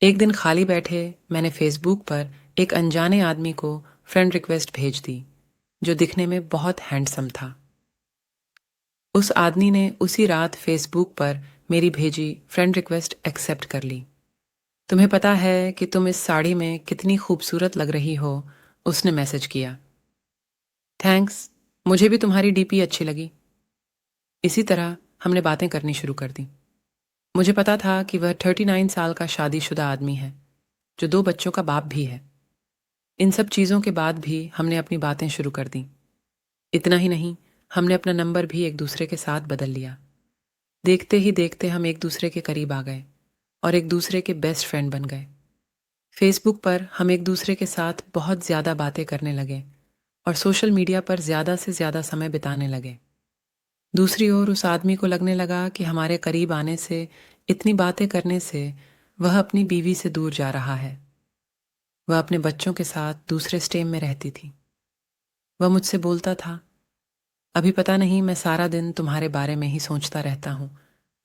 एक दिन खाली बैठे मैंने फेसबुक पर एक अनजाने आदमी को फ्रेंड रिक्वेस्ट भेज दी जो दिखने में बहुत हैंडसम था। उस आदमी ने उसी रात फेसबुक पर मेरी भेजी फ्रेंड रिक्वेस्ट एक्सेप्ट कर ली। तुम्हें पता है कि तुम इस साड़ी में कितनी खूबसूरत लग रही हो, उसने मैसेज किया। थैंक्स, मुझे भी तुम्हारी डीपी अच्छी लगी। इसी तरह हमने बातें करनी शुरू कर दी। मुझे पता था कि वह 39 साल का शादीशुदा आदमी है जो 2 बच्चों का बाप भी है। इन सब चीज़ों के बाद भी हमने अपनी बातें शुरू कर दी। इतना ही नहीं, हमने अपना नंबर भी एक दूसरे के साथ बदल लिया। देखते ही देखते हम एक दूसरे के करीब आ गए और एक दूसरे के बेस्ट फ्रेंड बन गए। फेसबुक पर हम एक दूसरे के साथ बहुत ज़्यादा बातें करने लगे और सोशल मीडिया पर ज़्यादा से ज़्यादा समय बिताने लगे। दूसरी ओर उस आदमी को लगने लगा कि हमारे करीब आने से, इतनी बातें करने से वह अपनी बीवी से दूर जा रहा है। वह अपने बच्चों के साथ दूसरे स्टेट में रहती थी। वह मुझसे बोलता था, अभी पता नहीं, मैं सारा दिन तुम्हारे बारे में ही सोचता रहता हूँ।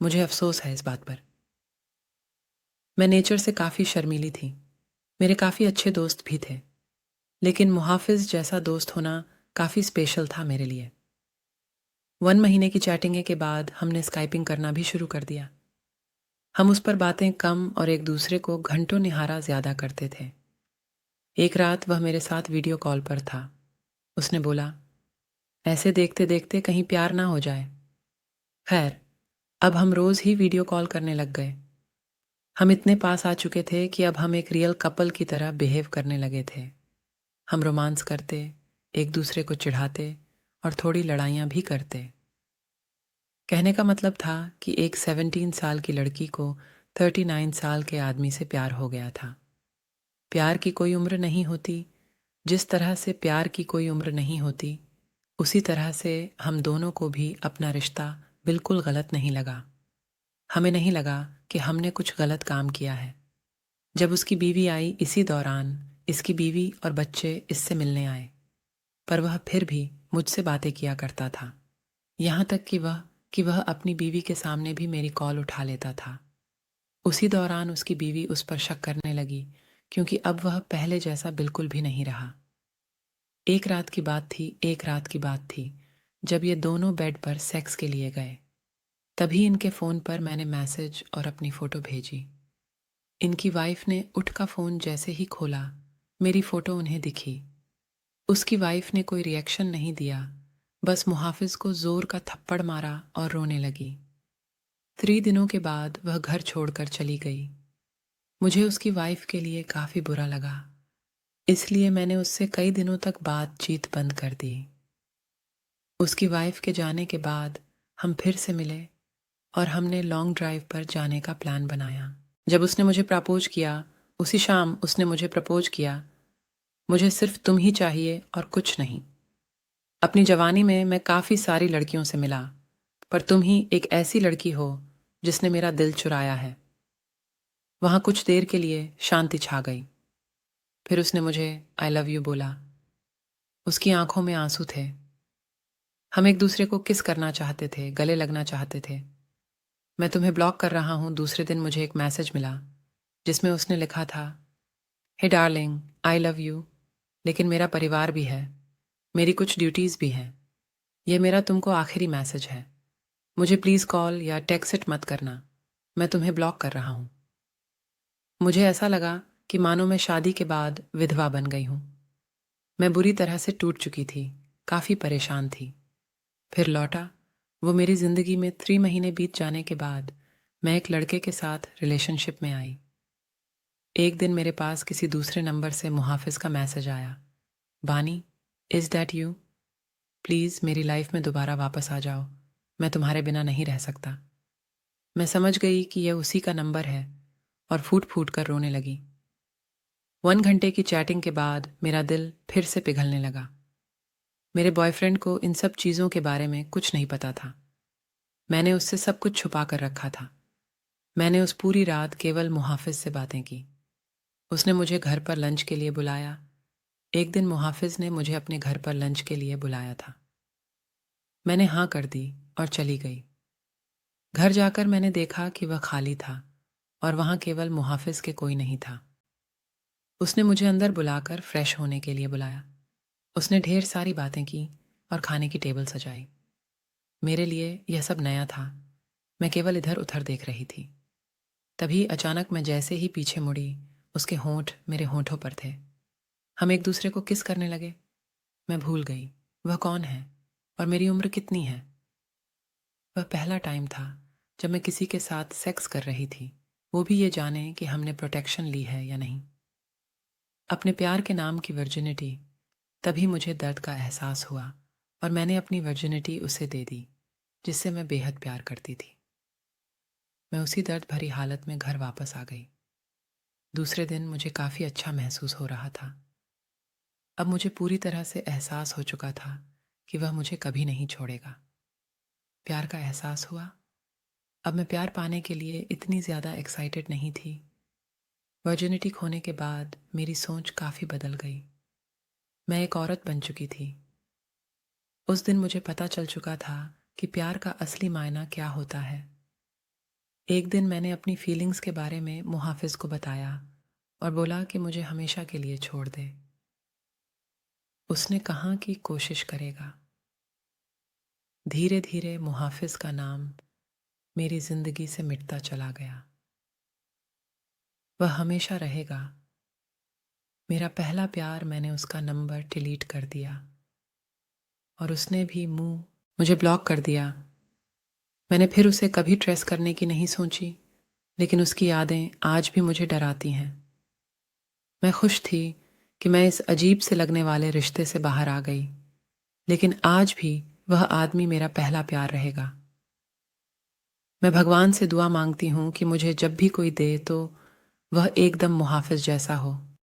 मुझे अफसोस है इस बात पर। मैं नेचर से काफ़ी शर्मीली थी। मेरे काफ़ी अच्छे दोस्त भी थे, लेकिन मुहाफिज जैसा दोस्त होना काफ़ी स्पेशल था मेरे लिए। 1 महीने की चैटिंग के बाद हमने स्काइपिंग करना भी शुरू कर दिया। हम उस पर बातें कम और एक दूसरे को घंटों निहारा ज़्यादा करते थे। एक रात वह मेरे साथ वीडियो कॉल पर था। उसने बोला, ऐसे देखते देखते कहीं प्यार ना हो जाए। खैर, अब हम रोज़ ही वीडियो कॉल करने लग गए। हम इतने पास आ चुके थे कि अब हम एक रियल कपल की तरह बिहेव करने लगे थे। हम रोमांस करते, एक दूसरे को चिढ़ाते और थोड़ी लड़ाइयाँ भी करते। कहने का मतलब था कि एक 17 साल की लड़की को 39 साल के आदमी से प्यार हो गया था। प्यार की कोई उम्र नहीं होती। जिस तरह से प्यार की कोई उम्र नहीं होती, उसी तरह से हम दोनों को भी अपना रिश्ता बिल्कुल गलत नहीं लगा। हमें नहीं लगा कि हमने कुछ गलत काम किया है। जब उसकी बीवी आई, इसी दौरान इसकी बीवी और बच्चे इससे मिलने आए, पर वह फिर भी मुझसे बातें किया करता था। यहाँ तक कि वह अपनी बीवी के सामने भी मेरी कॉल उठा लेता था। उसी दौरान उसकी बीवी उस पर शक करने लगी, क्योंकि अब वह पहले जैसा बिल्कुल भी नहीं रहा। एक रात की बात थी जब ये दोनों बेड पर सेक्स के लिए गए। तभी इनके फ़ोन पर मैंने मैसेज और अपनी फ़ोटो भेजी। इनकी वाइफ ने उठ का फ़ोन जैसे ही खोला, मेरी फ़ोटो उन्हें दिखी। उसकी वाइफ ने कोई रिएक्शन नहीं दिया, बस मुहाफिज को ज़ोर का थप्पड़ मारा और रोने लगी। 3 दिनों के बाद वह घर छोड़कर चली गई। मुझे उसकी वाइफ के लिए काफ़ी बुरा लगा, इसलिए मैंने उससे कई दिनों तक बातचीत बंद कर दी। उसकी वाइफ के जाने के बाद हम फिर से मिले और हमने लॉन्ग ड्राइव पर जाने का प्लान बनाया। जब उसने मुझे प्रपोज किया, उसी शाम उसने मुझे प्रपोज किया, मुझे सिर्फ तुम ही चाहिए और कुछ नहीं। अपनी जवानी में मैं काफ़ी सारी लड़कियों से मिला, पर तुम ही एक ऐसी लड़की हो जिसने मेरा दिल चुराया है। वहाँ कुछ देर के लिए शांति छा गई। फिर उसने मुझे आई लव यू बोला। उसकी आंखों में आंसू थे। हम एक दूसरे को किस करना चाहते थे, गले लगना चाहते थे। मैं तुम्हें ब्लॉक कर रहा हूँ, दूसरे दिन मुझे एक मैसेज मिला जिसमें उसने लिखा था, हे डार्लिंग, आई लव यू, लेकिन मेरा परिवार भी है, मेरी कुछ ड्यूटीज़ भी हैं। यह मेरा तुमको आखिरी मैसेज है। मुझे प्लीज़ कॉल या टेक्स्ट मत करना। मैं तुम्हें ब्लॉक कर रहा हूँ। मुझे ऐसा लगा कि मानो मैं शादी के बाद विधवा बन गई हूँ। मैं बुरी तरह से टूट चुकी थी, काफ़ी परेशान थी। फिर लौटा। वो मेरी ज़िंदगी में 3 महीने बीत जाने के बाद मैं एक लड़के के साथ रिलेशनशिप में आई। एक दिन मेरे पास किसी दूसरे नंबर से मुहाफिज का मैसेज आया, बानी, इज़ दैट यू? प्लीज़ मेरी लाइफ में दोबारा वापस आ जाओ, मैं तुम्हारे बिना नहीं रह सकता। मैं समझ गई कि यह उसी का नंबर है और फूट फूट कर रोने लगी। 1 घंटे की चैटिंग के बाद मेरा दिल फिर से पिघलने लगा। मेरे बॉयफ्रेंड को इन सब चीज़ों के बारे में कुछ नहीं पता था। मैंने उससे सब कुछ छुपा कर रखा था। मैंने उस पूरी रात केवल मुहाफिज से बातें की। उसने मुझे घर पर लंच के लिए बुलाया। एक दिन मुहाफिज ने मुझे अपने घर पर लंच के लिए बुलाया था। मैंने हाँ कर दी और चली गई। घर जाकर मैंने देखा कि वह खाली था और वहाँ केवल मुहाफिज के कोई नहीं था। उसने मुझे अंदर बुलाकर फ्रेश होने के लिए बुलाया। उसने ढेर सारी बातें की और खाने की टेबल सजाई। मेरे लिए यह सब नया था। मैं केवल इधर उधर देख रही थी। तभी अचानक मैं जैसे ही पीछे मुड़ी, उसके होंठ मेरे होंठों पर थे। हम एक दूसरे को किस करने लगे। मैं भूल गई वह कौन है और मेरी उम्र कितनी है। वह पहला टाइम था जब मैं किसी के साथ सेक्स कर रही थी, वो भी ये जाने कि हमने प्रोटेक्शन ली है या नहीं। अपने प्यार के नाम की वर्जिनिटी। तभी मुझे दर्द का एहसास हुआ और मैंने अपनी वर्जिनिटी उसे दे दी जिससे मैं बेहद प्यार करती थी। मैं उसी दर्द भरी हालत में घर वापस आ गई। दूसरे दिन मुझे काफ़ी अच्छा महसूस हो रहा था। अब मुझे पूरी तरह से एहसास हो चुका था कि वह मुझे कभी नहीं छोड़ेगा। प्यार का एहसास हुआ। अब मैं प्यार पाने के लिए इतनी ज़्यादा एक्साइटेड नहीं थी। वर्जिनिटी खोने के बाद मेरी सोच काफ़ी बदल गई। मैं एक औरत बन चुकी थी। उस दिन मुझे पता चल चुका था कि प्यार का असली मायना क्या होता है। एक दिन मैंने अपनी फीलिंग्स के बारे में मुहाफिज को बताया और बोला कि मुझे हमेशा के लिए छोड़ दे। उसने कहा कि कोशिश करेगा। धीरे धीरे मुहाफिज का नाम मेरी जिंदगी से मिटता चला गया। वह हमेशा रहेगा। मेरा पहला प्यार, मैंने उसका नंबर डिलीट कर दिया और उसने भी मुझे ब्लॉक कर दिया। मैंने फिर उसे कभी ट्रेस करने की नहीं सोची, लेकिन उसकी यादें आज भी मुझे डराती हैं। मैं खुश थी कि मैं इस अजीब से लगने वाले रिश्ते से बाहर आ गई, लेकिन आज भी वह आदमी मेरा पहला प्यार रहेगा। मैं भगवान से दुआ मांगती हूँ कि मुझे जब भी कोई दे तो वह एकदम मुहाफिज जैसा हो।